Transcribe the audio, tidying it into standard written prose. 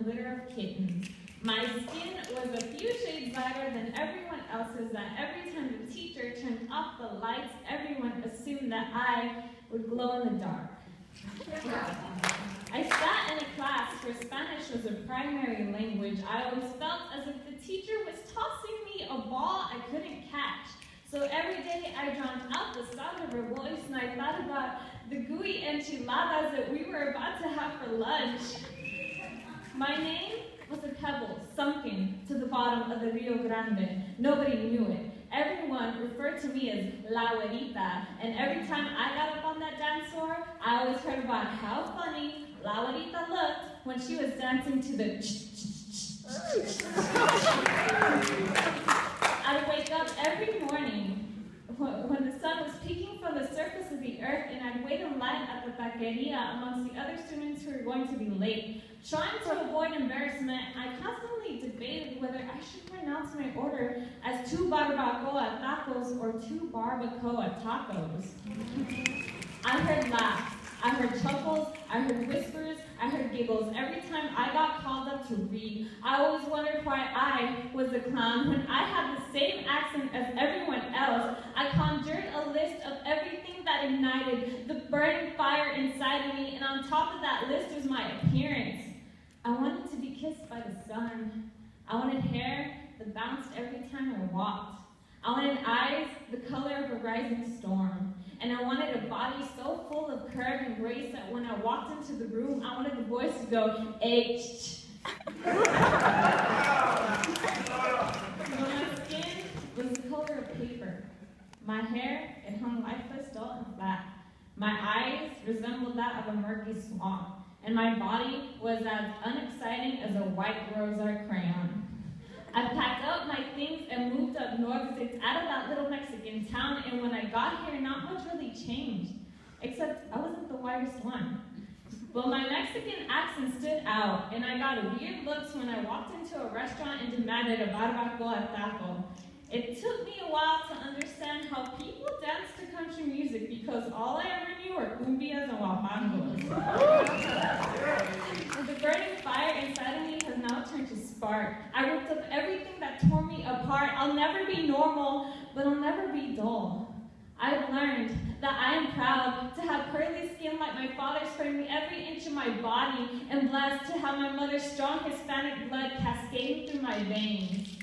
a litter of kittens. My skin was a few shades lighter than everyone else's, that every time the teacher turned off the lights, everyone assumed that I would glow in the dark. I sat in a class where Spanish was a primary language. I always felt as if the teacher was tossing me a ball I couldn't catch. So every day I drowned out the sound of her voice, and I thought about the gooey enchiladas that we were about to have for lunch. My name was a pebble sunken to the bottom of the Rio Grande. Nobody knew it. Everyone referred to me as La Guerita, and every time I got up on that dance floor, I always heard about how funny La Guerita looked when she was dancing to the I'd wake up every morning when the sun was peeking from the surface of the earth, and I'd wait in line at the taqueria amongst the other students who were going to be late. Trying to avoid embarrassment, I constantly debated whether I should pronounce my order as 2 barbacoa tacos or 2 barbacoa tacos. I heard laughs, I heard chuckles, I heard whispers, I heard giggles. Every time I got called up to read, I always wondered why I was the clown when I had the same accent as everyone else. I conjured a list of everything that ignited the burning fire inside of me, and on top of that list was my appearance. I wanted to be kissed by the sun. I wanted hair that bounced every time I walked. I wanted eyes the color of a rising storm. And I wanted a body so full of curve and grace that when I walked into the room, I wanted the voice to go, H. My skin was the color of paper. My hair, it hung lifeless, dull, and flat. My eyes resembled that of a murky swamp. And my body was as unexciting as a white rose-art crayon. I packed up my things and moved up north because it's out of that little Mexican town, and when I got here, not much really changed, except I wasn't the whitest one. But my Mexican accent stood out, and I got weird looks when I walked into a restaurant and demanded a barbacoa taco. It took me a while to understand how people dance to country music because all I ever knew were cumbias and guapangos. The burning fire inside of me has now turned to spark. I ripped up everything that tore me apart. I'll never be normal, but I'll never be dull. I've learned that I am proud to have pearly skin like my father's spraying every inch of my body, and blessed to have my mother's strong Hispanic blood cascading through my veins.